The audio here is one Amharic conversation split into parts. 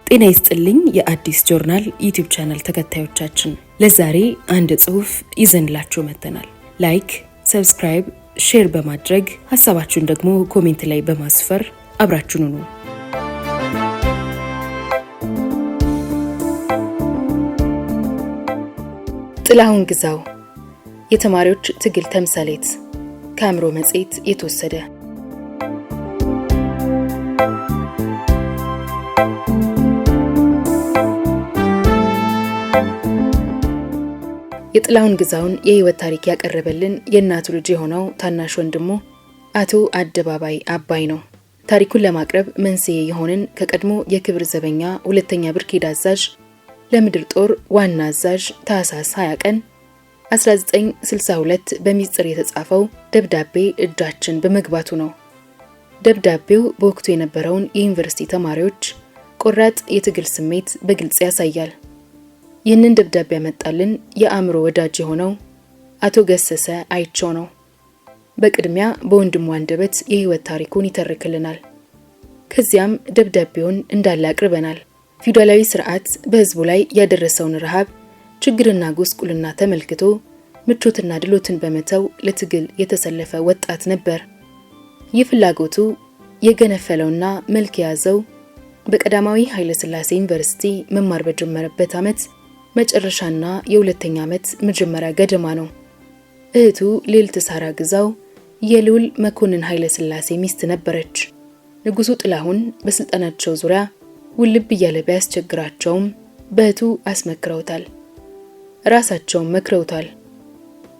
ጤና ይስጥልኝ የአዲስ ጆርናል ዩቲዩብ ቻናል ተከታዮቻችን፣ ለዛሬ አንድ ጽሑፍ ይዘንላችሁ መጥተናል። ላይክ፣ ሰብስክራይብ፣ ሼር በማድረግ ሀሳባችሁን ደግሞ ኮሜንት ላይ በማስፈር አብራችሁን ሁኑ። ጥላሁን ግዛው የተማሪዎች ትግል ተምሳሌት ከአእምሮ መጽሔት የተወሰደ። የጥላሁን ግዛውን የህይወት ታሪክ ያቀረበልን የእናቱ ልጅ የሆነው ታናሽ ወንድሙ አቶ አደባባይ አባይ ነው። ታሪኩን ለማቅረብ መንስኤ የሆንን ከቀድሞ የክብር ዘበኛ ሁለተኛ ብርጌድ አዛዥ ለምድር ጦር ዋና አዛዥ ታህሳስ 20 ቀን 1962 በሚስጥር የተጻፈው ደብዳቤ እጃችን በመግባቱ ነው። ደብዳቤው በወቅቱ የነበረውን የዩኒቨርሲቲ ተማሪዎች ቆራጥ የትግል ስሜት በግልጽ ያሳያል። ይህንን ደብዳቤ ያመጣልን የአእምሮ ወዳጅ የሆነው አቶ ገሰሰ አይቸው ነው። በቅድሚያ በወንድሙ አንደበት የህይወት ታሪኩን ይተርክልናል። ከዚያም ደብዳቤውን እንዳለ አቅርበናል። ፊውዳላዊ ስርዓት በህዝቡ ላይ ያደረሰውን ረሃብ፣ ችግርና ጉስቁልና ተመልክቶ ምቾትና ድሎትን በመተው ለትግል የተሰለፈ ወጣት ነበር። ይህ ፍላጎቱ የገነፈለውና መልክ የያዘው በቀዳማዊ ኃይለ ሥላሴ ዩኒቨርሲቲ መማር በጀመረበት ዓመት መጨረሻና የሁለተኛ ዓመት መጀመሪያ ገደማ ነው። እህቱ ልዕልት ሳራ ግዛው የልዑል መኮንን ኃይለ ሥላሴ ሚስት ነበረች። ንጉሱ ጥላሁን በስልጣናቸው ዙሪያ ውልብ እያለ ቢያስቸግራቸውም በእህቱ አስመክረውታል፣ ራሳቸውን መክረውታል፣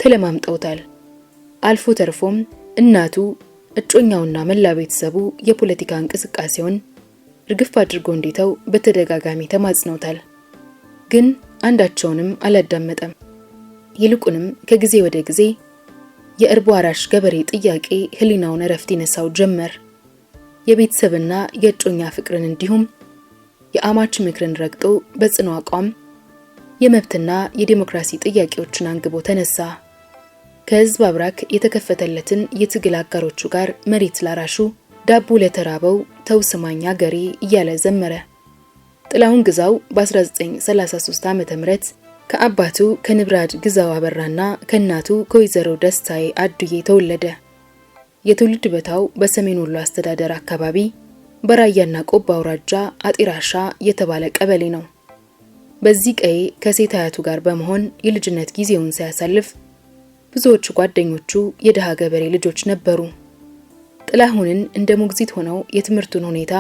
ተለማምጠውታል። አልፎ ተርፎም እናቱ እጮኛውና መላ ቤተሰቡ የፖለቲካ እንቅስቃሴውን ርግፍ አድርጎ እንዲተው በተደጋጋሚ ተማጽነውታል። ግን አንዳቸውንም አላዳመጠም። ይልቁንም ከጊዜ ወደ ጊዜ የእርቦ አራሽ ገበሬ ጥያቄ ህሊናውን እረፍት ይነሳው ጀመር። የቤተሰብና የእጮኛ ፍቅርን እንዲሁም የአማች ምክርን ረግጦ በጽኑ አቋም የመብትና የዲሞክራሲ ጥያቄዎችን አንግቦ ተነሳ። ከህዝብ አብራክ የተከፈተለትን የትግል አጋሮቹ ጋር መሬት ላራሹ ዳቦ ለተራበው ተው ስማኝ አገሬ እያለ ዘመረ። ጥላሁን ግዛው በ1933 ዓ.ም ከአባቱ ከንብራድ ግዛው አበራና ከእናቱ ከወይዘሮ ደስታዬ አዱዬ ተወለደ። የትውልድ ቦታው በሰሜን ወሎ አስተዳደር አካባቢ በራያና ቆቦ አውራጃ አጢራሻ የተባለ ቀበሌ ነው። በዚህ ቀዬ ከሴት አያቱ ጋር በመሆን የልጅነት ጊዜውን ሲያሳልፍ ብዙዎቹ ጓደኞቹ የደሃ ገበሬ ልጆች ነበሩ። ጥላሁንን እንደ ሞግዚት ሆነው የትምህርቱን ሁኔታ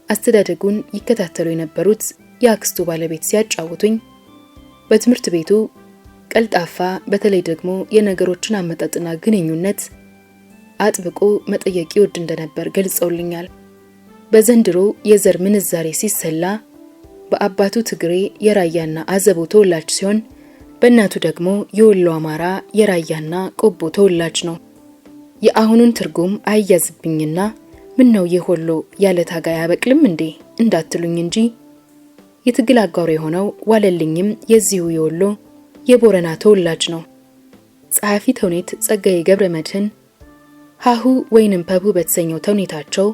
አስተዳደጉን ይከታተሉ የነበሩት የአክስቱ ባለቤት ሲያጫውቱኝ በትምህርት ቤቱ ቀልጣፋ፣ በተለይ ደግሞ የነገሮችን አመጣጥና ግንኙነት አጥብቆ መጠየቅ ይወድ እንደነበር ገልጸውልኛል። በዘንድሮ የዘር ምንዛሬ ሲሰላ በአባቱ ትግሬ የራያና አዘቦ ተወላጅ ሲሆን በእናቱ ደግሞ የወሎ አማራ የራያና ቆቦ ተወላጅ ነው። የአሁኑን ትርጉም አያዝብኝና ምን ነው የሆሎ ያለ ታጋይ አበቅልም እንዴ እንዳትሉኝ እንጂ የትግል አጋሩ የሆነው ዋለልኝም የዚሁ የወሎ የቦረና ተወላጅ ነው። ጸሐፊ ተውኔት ጸጋዬ ገብረመድህን ሀሁ ወይንም ፐቡ በተሰኘው ተውኔታቸው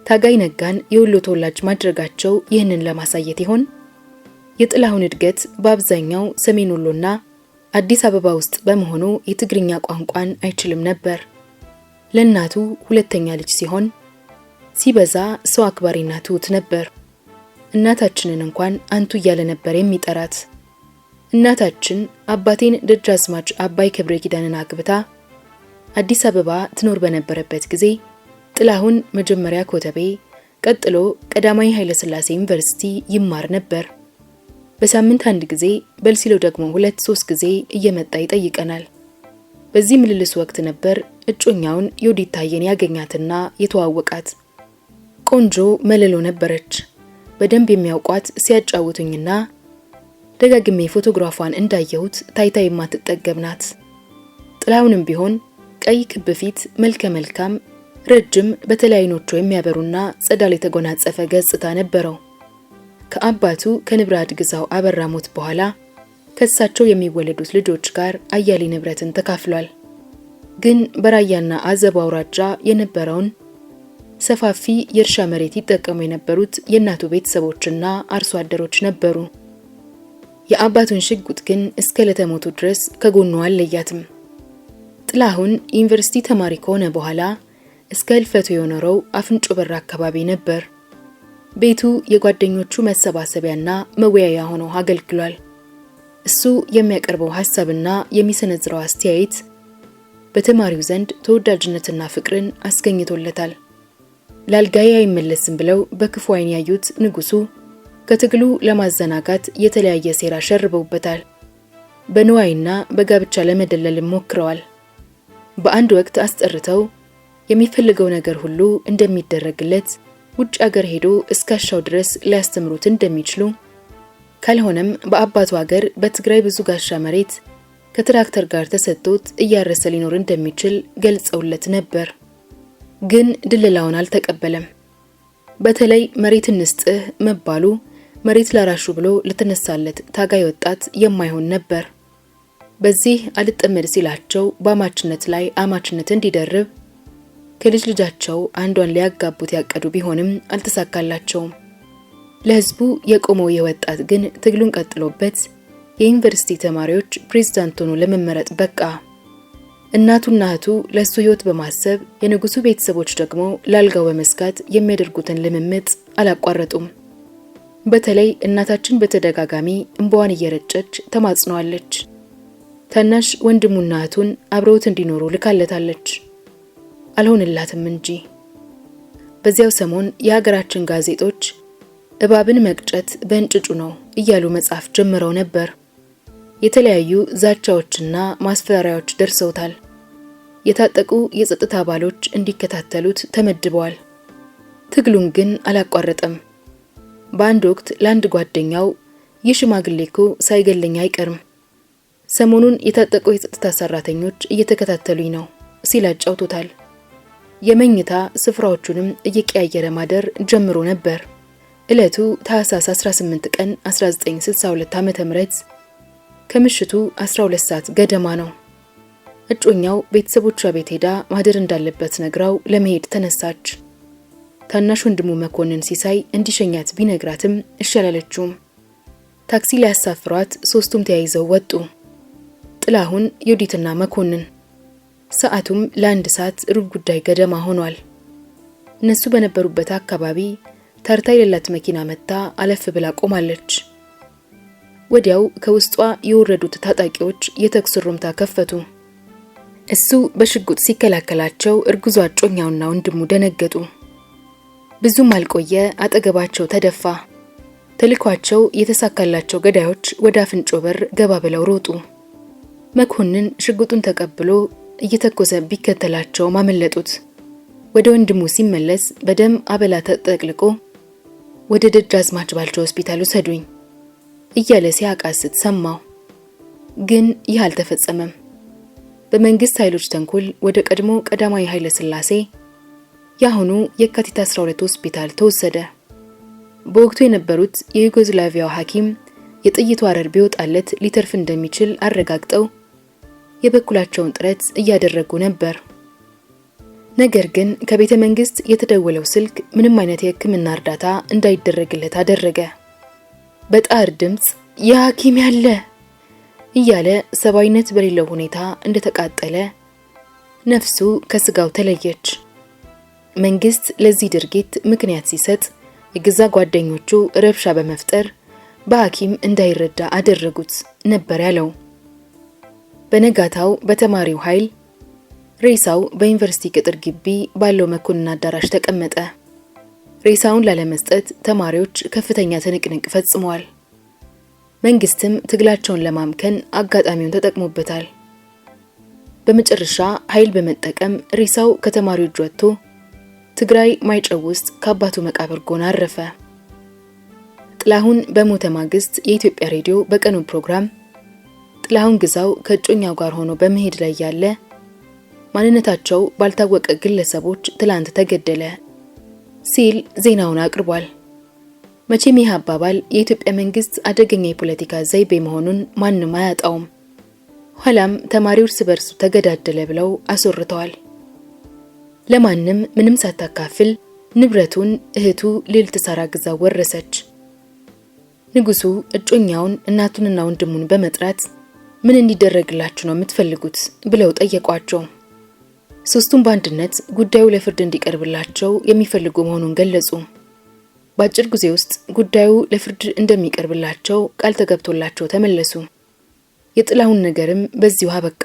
ታጋይ ነጋን የወሎ ተወላጅ ማድረጋቸው ይህንን ለማሳየት ይሆን? የጥላሁን እድገት በአብዛኛው ሰሜን ወሎና አዲስ አበባ ውስጥ በመሆኑ የትግርኛ ቋንቋን አይችልም ነበር። ለእናቱ ሁለተኛ ልጅ ሲሆን ሲበዛ ሰው አክባሪና ትሁት ነበር። እናታችንን እንኳን አንቱ እያለ ነበር የሚጠራት። እናታችን አባቴን ደጃዝማች አባይ ክብረ ኪዳንን አግብታ አዲስ አበባ ትኖር በነበረበት ጊዜ ጥላሁን መጀመሪያ ኮተቤ፣ ቀጥሎ ቀዳማዊ ኃይለ ሥላሴ ዩኒቨርሲቲ ይማር ነበር። በሳምንት አንድ ጊዜ በልሲሎ ደግሞ 2-3 ጊዜ እየመጣ ይጠይቀናል። በዚህ ምልልስ ወቅት ነበር እጮኛውን ዮዲት ታየን ያገኛትና የተዋወቃት። ቆንጆ መለሎ ነበረች። በደንብ የሚያውቋት ሲያጫውቱኝና ደጋግሜ ፎቶግራፏን እንዳየሁት ታይታ የማትጠገብ ናት። ጥላሁንም ቢሆን ቀይ ክብ ፊት፣ መልከ መልካም፣ ረጅም በተለይ አይኖቹ የሚያበሩና ጸዳል የተጎናጸፈ ገጽታ ነበረው። ከአባቱ ከንብራድ ግዛው አበራ ሞት በኋላ ከሳቸው የሚወለዱት ልጆች ጋር አያሌ ንብረትን ተካፍሏል። ግን በራያና አዘቦ አውራጃ የነበረውን ሰፋፊ የእርሻ መሬት ይጠቀሙ የነበሩት የእናቱ ቤተሰቦችና አርሶ አደሮች ነበሩ። የአባቱን ሽጉጥ ግን እስከ ለተሞቱ ድረስ ከጎኑ አልለያትም። ጥላሁን ዩኒቨርሲቲ ተማሪ ከሆነ በኋላ እስከ ህልፈቱ የኖረው አፍንጮ በር አካባቢ ነበር። ቤቱ የጓደኞቹ መሰባሰቢያና መወያያ ሆኖ አገልግሏል። እሱ የሚያቀርበው ሐሳብና የሚሰነዝረው አስተያየት በተማሪው ዘንድ ተወዳጅነትና ፍቅርን አስገኝቶለታል። ላልጋይ አይመለስም ብለው በክፉ አይን ያዩት ንጉሱ ከትግሉ ለማዘናጋት የተለያየ ሴራ ሸርበውበታል። በንዋይና በጋብቻ ለመደለልም ሞክረዋል። በአንድ ወቅት አስጠርተው የሚፈልገው ነገር ሁሉ እንደሚደረግለት፣ ውጭ አገር ሄዶ እስካሻው ድረስ ሊያስተምሩት እንደሚችሉ፣ ካልሆነም በአባቱ ሀገር በትግራይ ብዙ ጋሻ መሬት ከትራክተር ጋር ተሰጥቶት እያረሰ ሊኖር እንደሚችል ገልጸውለት ነበር። ግን ድልላውን አልተቀበለም። በተለይ መሬት እንስጥህ መባሉ መሬት ላራሹ ብሎ ለተነሳለት ታጋይ ወጣት የማይሆን ነበር። በዚህ አልጠመድ ሲላቸው በአማችነት ላይ አማችነት እንዲደርብ ከልጅ ልጃቸው አንዷን ሊያጋቡት ያቀዱ ቢሆንም አልተሳካላቸውም። ለህዝቡ የቆመው የወጣት ግን ትግሉን ቀጥሎበት የዩኒቨርሲቲ ተማሪዎች ፕሬዝዳንት ሆኖ ለመመረጥ በቃ። እናቱና እህቱ ለሱ ህይወት በማሰብ የንጉሱ ቤተሰቦች ደግሞ ላልጋው በመስጋት የሚያደርጉትን ልምምጥ አላቋረጡም። በተለይ እናታችን በተደጋጋሚ እንባዋን እየረጨች ተማጽነዋለች። ታናሽ ወንድሙና እህቱን አብረውት እንዲኖሩ ልካለታለች። አልሆነላትም እንጂ። በዚያው ሰሞን የሀገራችን ጋዜጦች እባብን መቅጨት በእንጭጩ ነው እያሉ መጻፍ ጀምረው ነበር። የተለያዩ ዛቻዎችና ማስፈራሪያዎች ደርሰውታል። የታጠቁ የጸጥታ አባሎች እንዲከታተሉት ተመድበዋል። ትግሉን ግን አላቋረጠም። በአንድ ወቅት ለአንድ ጓደኛው ይህ ሽማግሌ እኮ ሳይገለኝ አይቀርም፣ ሰሞኑን የታጠቁ የጸጥታ ሰራተኞች እየተከታተሉኝ ነው ሲል አጫውቶታል። የመኝታ ስፍራዎቹንም እየቀያየረ ማደር ጀምሮ ነበር። ዕለቱ ታህሳስ 18 ቀን 1962 ዓ.ም ከምሽቱ 12 ሰዓት ገደማ ነው። እጮኛው ቤተሰቦቿ ቤት ሄዳ ማደር እንዳለበት ነግራው ለመሄድ ተነሳች። ታናሽ ወንድሙ መኮንን ሲሳይ እንዲሸኛት ቢነግራትም እሺ አላለችውም። ታክሲ ሊያሳፍሯት ሶስቱም ተያይዘው ወጡ። ጥላሁን፣ ዮዲትና መኮንን። ሰዓቱም ለ1 ሰዓት ሩብ ጉዳይ ገደማ ሆኗል። እነሱ በነበሩበት አካባቢ ተርታ የሌላት መኪና መጣ አለፍ ብላ ቆማለች። ወዲያው ከውስጧ የወረዱት ታጣቂዎች የተኩስ ሩምታ ከፈቱ። እሱ በሽጉጥ ሲከላከላቸው እርጉዟ እጮኛውና ወንድሙ ደነገጡ። ብዙም አልቆየ አጠገባቸው ተደፋ። ተልኳቸው የተሳካላቸው ገዳዮች ወደ አፍንጮ በር ገባ ብለው ሮጡ። መኮንን ሽጉጡን ተቀብሎ እየተኮሰ ቢከተላቸው ማመለጡት። ወደ ወንድሙ ሲመለስ በደም አበላ ተጠቅልቆ ወደ ደጃዝማች ባልቻ ሆስፒታል ወሰዱኝ እያለ ሲያቃስት ሰማው። ግን ይህ አልተፈጸመም። በመንግስት ኃይሎች ተንኮል ወደ ቀድሞ ቀዳማዊ ኃይለ ሥላሴ ያሁኑ የካቲት 12 ሆስፒታል ተወሰደ። በወቅቱ የነበሩት የዩጎዝላቪያው ሐኪም የጥይቱ አረር ቢወጣለት ሊተርፍ እንደሚችል አረጋግጠው የበኩላቸውን ጥረት እያደረጉ ነበር። ነገር ግን ከቤተ መንግስት የተደወለው ስልክ ምንም አይነት የሕክምና እርዳታ እንዳይደረግለት አደረገ። በጣር ድምጽ የሐኪም ያለ እያለ ሰባይነት በሌለው ሁኔታ እንደተቃጠለ ነፍሱ ከስጋው ተለየች። መንግስት ለዚህ ድርጊት ምክንያት ሲሰጥ የገዛ ጓደኞቹ ረብሻ በመፍጠር በሐኪም እንዳይረዳ አደረጉት ነበር ያለው። በነጋታው በተማሪው ኃይል ሬሳው በዩኒቨርሲቲ ቅጥር ግቢ ባለው መኮንን አዳራሽ ተቀመጠ። ሬሳውን ላለመስጠት ተማሪዎች ከፍተኛ ትንቅንቅ ፈጽመዋል። መንግስትም ትግላቸውን ለማምከን አጋጣሚውን ተጠቅሞበታል። በመጨረሻ ኃይል በመጠቀም ሬሳው ከተማሪው እጅ ወጥቶ ትግራይ ማይጨው ውስጥ ከአባቱ መቃብር ጎን አረፈ። ጥላሁን በሞተ ማግስት የኢትዮጵያ ሬዲዮ በቀኑ ፕሮግራም ጥላሁን ግዛው ከእጮኛው ጋር ሆኖ በመሄድ ላይ ያለ ማንነታቸው ባልታወቀ ግለሰቦች ትላንት ተገደለ ሲል ዜናውን አቅርቧል። መቼም ይህ አባባል የኢትዮጵያ መንግስት አደገኛ የፖለቲካ ዘይቤ መሆኑን ማንም አያጣውም። ኋላም ተማሪው እርስ በርሱ ተገዳደለ ብለው አስወርተዋል። ለማንም ምንም ሳታካፍል ንብረቱን እህቱ ልዕልት ሳራ ግዛው ወረሰች። ንጉሱ እጮኛውን እናቱንና ወንድሙን በመጥራት ምን እንዲደረግላችሁ ነው የምትፈልጉት ብለው ጠየቋቸው። ሶስቱም በአንድነት ጉዳዩ ለፍርድ እንዲቀርብላቸው የሚፈልጉ መሆኑን ገለጹ። በአጭር ጊዜ ውስጥ ጉዳዩ ለፍርድ እንደሚቀርብላቸው ቃል ተገብቶላቸው ተመለሱ። የጥላሁን ነገርም በዚሁ አበቃ።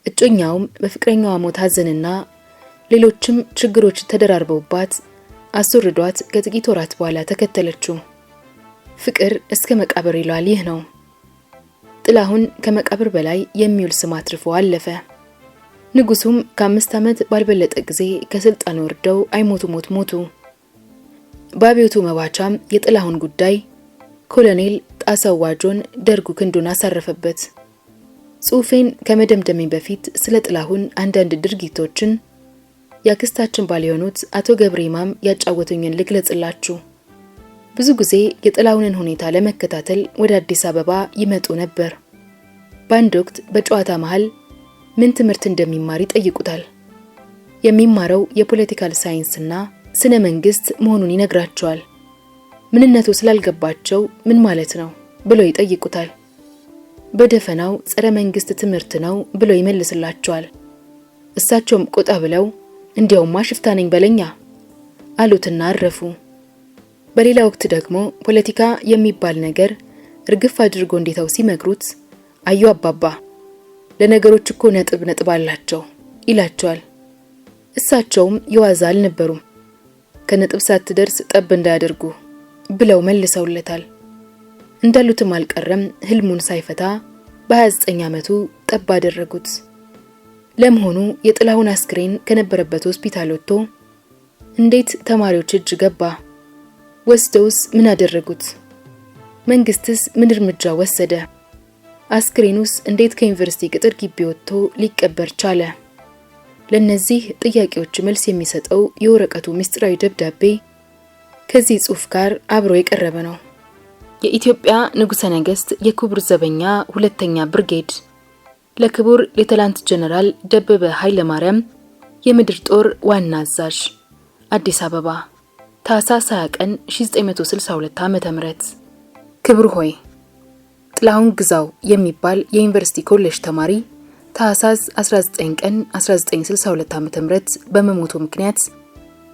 እጮኛውም በፍቅረኛዋ ሞት ሐዘንና ሌሎችም ችግሮች ተደራርበውባት አስወርዷት ከጥቂት ወራት በኋላ ተከተለችው። ፍቅር እስከ መቃብር ይሏል ይህ ነው። ጥላሁን ከመቃብር በላይ የሚውል ስም አትርፎ አለፈ። ንጉሱም ከ5 ዓመት ባልበለጠ ጊዜ ከስልጣን ወርደው አይሞቱ ሞት ሞቱ። በአብዮቱ መባቻም የጥላሁን ጉዳይ ኮሎኔል ጣሰው ዋጆን ደርጉ ክንዱን አሳረፈበት። ጽሑፌን ከመደምደሜ በፊት ስለ ጥላሁን አንዳንድ ድርጊቶችን ያክስታችን ባል የሆኑት አቶ ገብረ ኢማም ያጫወቱኝን ልግለጽላችሁ። ብዙ ጊዜ የጥላሁንን ሁኔታ ለመከታተል ወደ አዲስ አበባ ይመጡ ነበር። በአንድ ወቅት በጨዋታ መሃል ምን ትምህርት እንደሚማር ይጠይቁታል። የሚማረው የፖለቲካል ሳይንስና ስነ መንግስት መሆኑን ይነግራቸዋል። ምንነቱ ስላልገባቸው ምን ማለት ነው ብለው ይጠይቁታል። በደፈናው ጸረ መንግስት ትምህርት ነው ብለው ይመልስላቸዋል። እሳቸውም ቆጣ ብለው እንዲያውማ ሽፍታ ነኝ በለኛ አሉትና አረፉ። በሌላ ወቅት ደግሞ ፖለቲካ የሚባል ነገር እርግፍ አድርጎ እንዲተው ሲመክሩት አዩ አባባ ለነገሮች እኮ ነጥብ አላቸው ይላቸዋል። እሳቸውም የዋዛ አልነበሩም። ከነጥብ ሳትደርስ ጠብ እንዳያደርጉ ብለው መልሰውለታል። እንዳሉትም አልቀረም። ህልሙን ሳይፈታ በ29 ዓመቱ ጠብ አደረጉት። ለመሆኑ የጥላሁን አስክሬን ከነበረበት ሆስፒታል ወጥቶ እንዴት ተማሪዎች እጅ ገባ? ወስደውስ ምን አደረጉት? መንግስትስ ምን እርምጃ ወሰደ? አስክሬኑስ እንዴት ከዩኒቨርሲቲ ቅጥር ግቢ ወጥቶ ሊቀበር ቻለ? ለነዚህ ጥያቄዎች መልስ የሚሰጠው የወረቀቱ ምስጢራዊ ደብዳቤ ከዚህ ጽሑፍ ጋር አብሮ የቀረበ ነው። የኢትዮጵያ ንጉሠ ነገሥት የክቡር ዘበኛ 2ኛ ብርጌድ ለክቡር ሌተናንት ጀነራል ደበበ ኃይለ ማርያም የምድር ጦር ዋና አዛዥ አዲስ አበባ ታኅሳስ 20 ቀን 1962 ዓ.ም። ክቡር ሆይ፣ ጥላሁን ግዛው የሚባል የዩኒቨርሲቲ ኮሌጅ ተማሪ ታኅሳስ 19 ቀን 1962 ዓ.ም በመሞቱ ምክንያት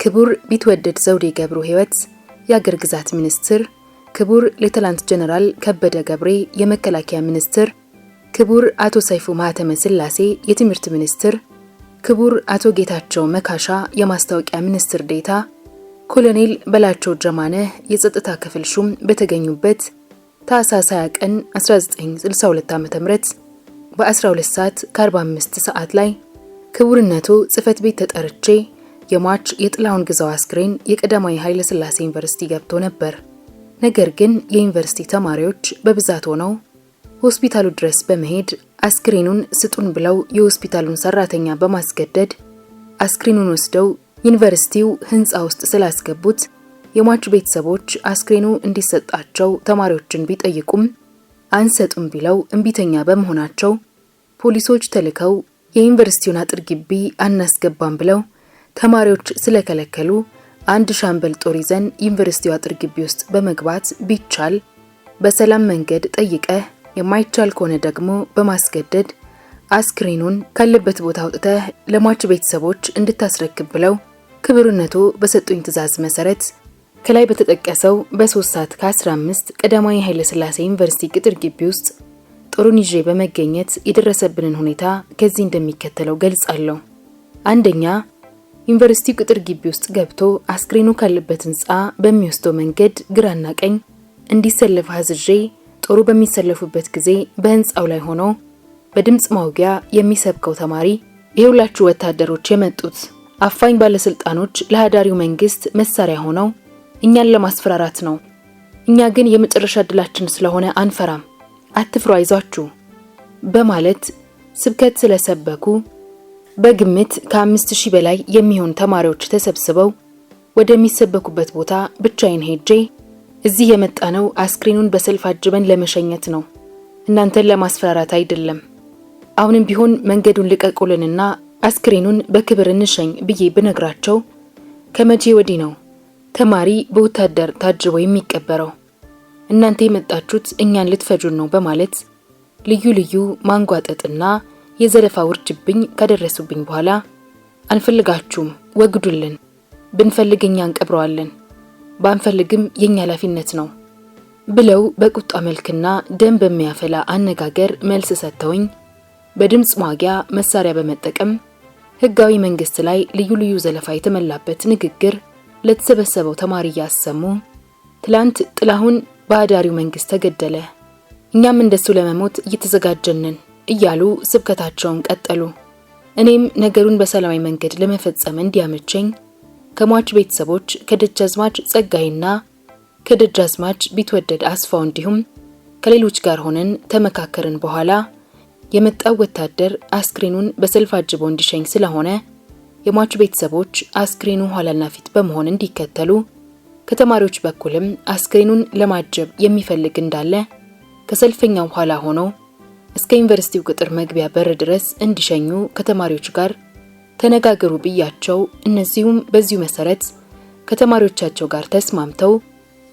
ክቡር ቢትወደድ ዘውዴ ገብሩ ሕይወት የአገር ግዛት ሚኒስትር፣ ክቡር ሌተናንት ጀነራል ከበደ ገብሬ የመከላከያ ሚኒስትር፣ ክቡር አቶ ሰይፉ ማህተመ ስላሴ የትምህርት ሚኒስትር፣ ክቡር አቶ ጌታቸው መካሻ የማስታወቂያ ሚኒስትር ዴታ፣ ኮሎኔል በላቸው ጀማነ የጸጥታ ክፍል ሹም በተገኙበት ታኅሳስ 20 ቀን 1962 ዓ.ም በ12 ሰዓት ከ45 ሰዓት ላይ ክቡርነቱ ጽሕፈት ቤት ተጠርቼ የሟች የጥላሁን ግዛው አስክሬን የቀዳማዊ ኃይለ ሥላሴ ዩኒቨርሲቲ ገብቶ ነበር። ነገር ግን የዩኒቨርሲቲ ተማሪዎች በብዛት ሆነው ሆስፒታሉ ድረስ በመሄድ አስክሬኑን ስጡን ብለው የሆስፒታሉን ሰራተኛ በማስገደድ አስክሬኑን ወስደው ዩኒቨርሲቲው ህንጻ ውስጥ ስላስገቡት የሟች ቤተሰቦች አስክሬኑ እንዲሰጣቸው ተማሪዎችን ቢጠይቁም አንሰጡም ብለው እንቢተኛ በመሆናቸው ፖሊሶች ተልከው የዩኒቨርሲቲውን አጥር ግቢ አናስገባም ብለው ተማሪዎች ስለከለከሉ አንድ ሻምበል ጦር ይዘን ዩኒቨርሲቲው አጥር ግቢ ውስጥ በመግባት ቢቻል በሰላም መንገድ ጠይቀህ የማይቻል ከሆነ ደግሞ በማስገደድ አስክሬኑን ካለበት ቦታ አውጥተህ ለሟች ቤተሰቦች እንድታስረክብ ብለው ክቡርነቱ በሰጡኝ ትዕዛዝ መሰረት ከላይ በተጠቀሰው በ3 ሰዓት ከ15 ቀዳማዊ ኃይለ ሥላሴ ዩኒቨርሲቲ ቅጥር ግቢ ውስጥ ጦሩን ይዤ በመገኘት የደረሰብንን ሁኔታ ከዚህ እንደሚከተለው ገልጻለሁ። አንደኛ፣ ዩኒቨርሲቲው ቅጥር ግቢ ውስጥ ገብቶ አስክሬኑ ካለበት ህንጻ በሚወስደው መንገድ ግራና ቀኝ እንዲሰለፍ አዝዤ ጦሩ በሚሰለፉበት ጊዜ በህንጻው ላይ ሆኖ በድምጽ ማውጊያ የሚሰብከው ተማሪ የሁላችሁ ወታደሮች የመጡት አፋኝ ባለስልጣኖች ለሃዳሪው መንግስት መሳሪያ ሆነው እኛን ለማስፈራራት ነው። እኛ ግን የመጨረሻ ዕድላችን ስለሆነ አንፈራም፣ አትፍሩ፣ አይዟችሁ በማለት ስብከት ስለሰበኩ በግምት ከ5000 በላይ የሚሆን ተማሪዎች ተሰብስበው ወደሚሰበኩበት ቦታ ብቻዬን ሄጄ እዚህ የመጣነው አስክሬኑን በሰልፍ አጅበን ለመሸኘት ነው፣ እናንተን ለማስፈራራት አይደለም። አሁንም ቢሆን መንገዱን ልቀቁልንና አስክሬኑን በክብር እንሸኝ ብዬ ብነግራቸው ከመቼ ወዲህ ነው ተማሪ በወታደር ታጅቦ የሚቀበረው? እናንተ የመጣችሁት እኛን ልትፈጁን ነው በማለት ልዩ ልዩ ማንጓጠጥና የዘለፋ ውርጅብኝ ካደረሱብኝ በኋላ አንፈልጋችሁም፣ ወግዱልን፣ ብንፈልግ እኛ እንቀብረዋለን፣ ባንፈልግም የኛ ኃላፊነት ነው ብለው በቁጣ መልክና ደም በሚያፈላ አነጋገር መልስ ሰጥተውኝ በድምጽ ማጉያ መሳሪያ በመጠቀም ህጋዊ መንግስት ላይ ልዩ ልዩ ዘለፋ የተመላበት ንግግር ለተሰበሰበው ተማሪ ያሰሙ። ትላንት ጥላሁን በአዳሪው መንግስት ተገደለ፣ እኛም እንደሱ ለመሞት እየተዘጋጀንን እያሉ ስብከታቸውን ቀጠሉ። እኔም ነገሩን በሰላማዊ መንገድ ለመፈጸም እንዲያመቸኝ ከሟች ቤተሰቦች ከደጃዝማች ጸጋይና ከደጃዝማች ቢትወደድ አስፋው እንዲሁም ከሌሎች ጋር ሆነን ተመካከርን። በኋላ የመጣው ወታደር አስክሬኑን በሰልፍ አጅቦ እንዲሸኝ ስለሆነ የሟች ቤተሰቦች አስክሬኑ ኋላና ፊት በመሆን እንዲከተሉ፣ ከተማሪዎች በኩልም አስክሬኑን ለማጀብ የሚፈልግ እንዳለ ከሰልፈኛው ኋላ ሆኖ እስከ ዩኒቨርሲቲው ቅጥር መግቢያ በር ድረስ እንዲሸኙ ከተማሪዎች ጋር ተነጋገሩ ብያቸው፣ እነዚሁም በዚሁ መሰረት ከተማሪዎቻቸው ጋር ተስማምተው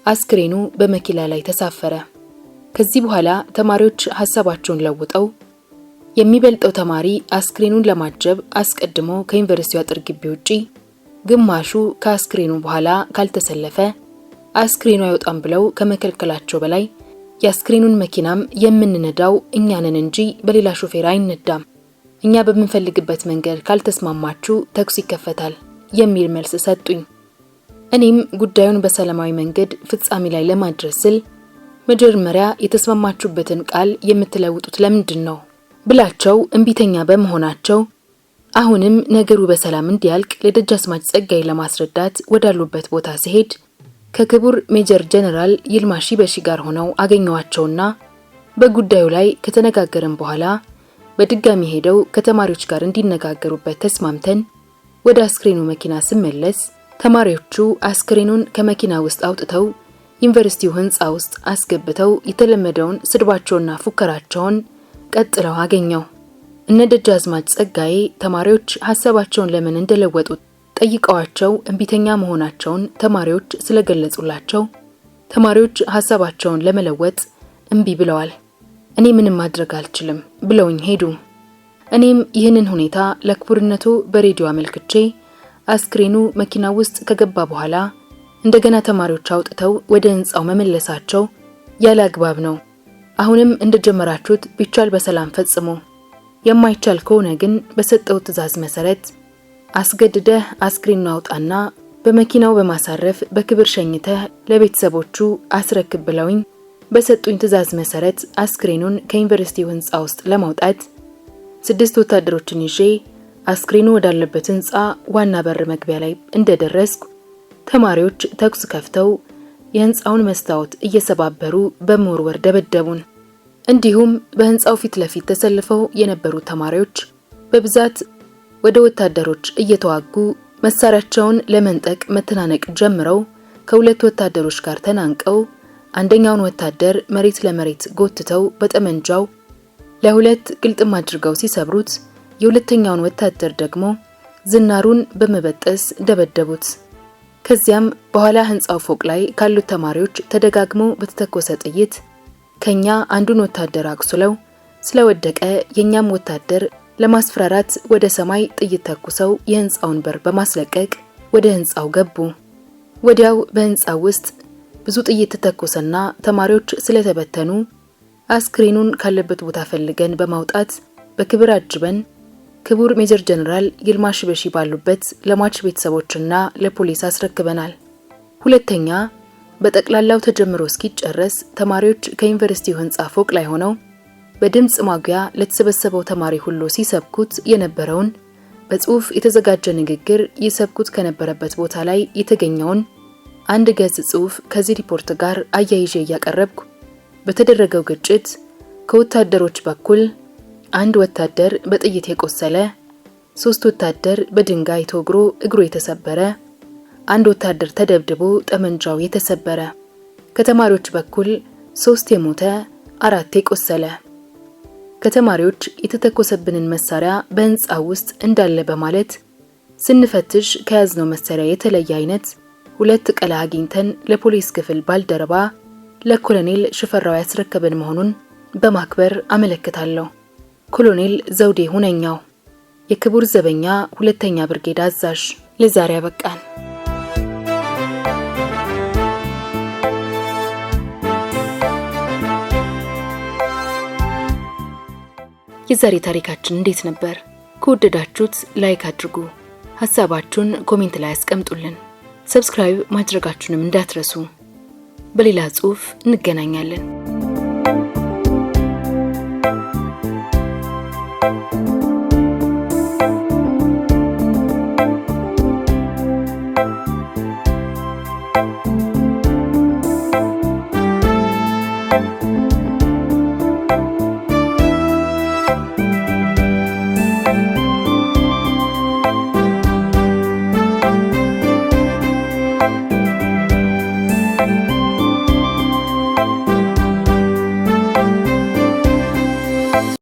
አስክሬኑ በመኪና ላይ ተሳፈረ። ከዚህ በኋላ ተማሪዎች ሐሳባቸውን ለውጠው የሚበልጠው ተማሪ አስክሬኑን ለማጀብ አስቀድሞ ከዩኒቨርሲቲው አጥር ግቢ ውጪ፣ ግማሹ ከአስክሬኑ በኋላ ካልተሰለፈ አስክሬኑ አይወጣም ብለው ከመከልከላቸው በላይ የአስክሬኑን መኪናም የምንነዳው እኛ ነን እንጂ በሌላ ሾፌር አይነዳም፣ እኛ በምንፈልግበት መንገድ ካልተስማማችሁ ተኩስ ይከፈታል የሚል መልስ ሰጡኝ። እኔም ጉዳዩን በሰላማዊ መንገድ ፍጻሜ ላይ ለማድረስ ስል መጀመሪያ የተስማማችሁበትን ቃል የምትለውጡት ለምንድን ነው ብላቸው እምቢተኛ በመሆናቸው አሁንም ነገሩ በሰላም እንዲያልቅ ለደጃዝማች ጸጋይ ለማስረዳት ወዳሉበት ቦታ ሲሄድ ከክቡር ሜጀር ጀነራል ይልማ ሺበሺ ጋር ሆነው አገኘዋቸውና በጉዳዩ ላይ ከተነጋገርን በኋላ በድጋሚ ሄደው ከተማሪዎች ጋር እንዲነጋገሩበት ተስማምተን ወደ አስክሬኑ መኪና ስመለስ ተማሪዎቹ አስክሬኑን ከመኪና ውስጥ አውጥተው ዩኒቨርሲቲው ህንጻ ውስጥ አስገብተው የተለመደውን ስድባቸውና ፉከራቸውን ቀጥለው አገኘው። እነ ደጃዝማች ጸጋዬ ተማሪዎች ሐሳባቸውን ለምን እንደለወጡት ጠይቀዋቸው እንቢተኛ መሆናቸውን ተማሪዎች ስለገለጹላቸው ተማሪዎች ሐሳባቸውን ለመለወጥ እንቢ ብለዋል። እኔ ምንም ማድረግ አልችልም ብለውኝ ሄዱ። እኔም ይህንን ሁኔታ ለክቡርነቱ በሬዲዮ አመልክቼ አስክሬኑ መኪና ውስጥ ከገባ በኋላ እንደገና ተማሪዎች አውጥተው ወደ ህንጻው መመለሳቸው ያለ አግባብ ነው። አሁንም እንደጀመራችሁት ቢቻል በሰላም ፈጽሙ፣ የማይቻል ከሆነ ግን በሰጠው ትዕዛዝ መሰረት አስገድደህ አስክሬኑን አውጣና በመኪናው በማሳረፍ በክብር ሸኝተህ ለቤተሰቦቹ አስረክብ ብለውኝ በሰጡኝ ትዕዛዝ መሰረት አስክሬኑን ከዩኒቨርሲቲው ህንጻ ውስጥ ለማውጣት 6 ወታደሮችን ይዤ አስክሬኑ ወዳለበት ህንጻ ዋና በር መግቢያ ላይ እንደደረስኩ ተማሪዎች ተኩስ ከፍተው የህንጻውን መስታወት እየሰባበሩ በመወርወር ደበደቡን። እንዲሁም በህንጻው ፊት ለፊት ተሰልፈው የነበሩ ተማሪዎች በብዛት ወደ ወታደሮች እየተዋጉ መሳሪያቸውን ለመንጠቅ መተናነቅ ጀምረው ከሁለት ወታደሮች ጋር ተናንቀው አንደኛውን ወታደር መሬት ለመሬት ጎትተው በጠመንጃው ለሁለት ግልጥም አድርገው ሲሰብሩት የሁለተኛውን ወታደር ደግሞ ዝናሩን በመበጠስ ደበደቡት። ከዚያም በኋላ ህንጻው ፎቅ ላይ ካሉት ተማሪዎች ተደጋግሞ በተተኮሰ ጥይት ከኛ አንዱን ወታደር አቁስለው ስለወደቀ የኛም ወታደር ለማስፈራራት ወደ ሰማይ ጥይት ተኩሰው የህንጻውን በር በማስለቀቅ ወደ ህንጻው ገቡ። ወዲያው በህንጻው ውስጥ ብዙ ጥይት ተተኮሰና ተማሪዎች ስለተበተኑ አስክሬኑን ካለበት ቦታ ፈልገን በማውጣት በክብር አጅበን ክቡር ሜጀር ጀነራል ይልማ ሺበሺ ባሉበት ለሟች ቤተሰቦችና ለፖሊስ አስረክበናል። ሁለተኛ በጠቅላላው ተጀምሮ እስኪጨረስ ተማሪዎች ከዩኒቨርሲቲው ህንጻ ፎቅ ላይ ሆነው በድምጽ ማጉያ ለተሰበሰበው ተማሪ ሁሉ ሲሰብኩት የነበረውን በጽሁፍ የተዘጋጀ ንግግር ይሰብኩት ከነበረበት ቦታ ላይ የተገኘውን አንድ ገጽ ጽሁፍ ከዚህ ሪፖርት ጋር አያይዤ ያቀረብኩ በተደረገው ግጭት ከወታደሮች በኩል አንድ ወታደር በጥይት የቆሰለ፣ 3 ወታደር በድንጋይ ተወግሮ እግሩ የተሰበረ፣ አንድ ወታደር ተደብድቦ ጠመንጃው የተሰበረ፣ ከተማሪዎች በኩል 3 የሞተ፣ 4 የቆሰለ፣ ከተማሪዎች የተተኮሰብንን መሳሪያ በህንጻው ውስጥ እንዳለ በማለት ስንፈትሽ ከያዝነው መሳሪያ የተለየ አይነት 2 ቀላ አግኝተን ለፖሊስ ክፍል ባልደረባ ለኮሎኔል ሽፈራው ያስረከበን መሆኑን በማክበር አመለክታለሁ። ኮሎኔል ዘውዴ ሁነኛው የክቡር ዘበኛ 2ኛ ብርጌድ አዛዥ። ለዛሬ አበቃን። የዛሬ ታሪካችን እንዴት ነበር? ከወደዳችሁት ላይክ አድርጉ። ሐሳባችሁን ኮሜንት ላይ አስቀምጡልን። ሰብስክራይብ ማድረጋችሁንም እንዳትረሱ። በሌላ ጽሑፍ እንገናኛለን።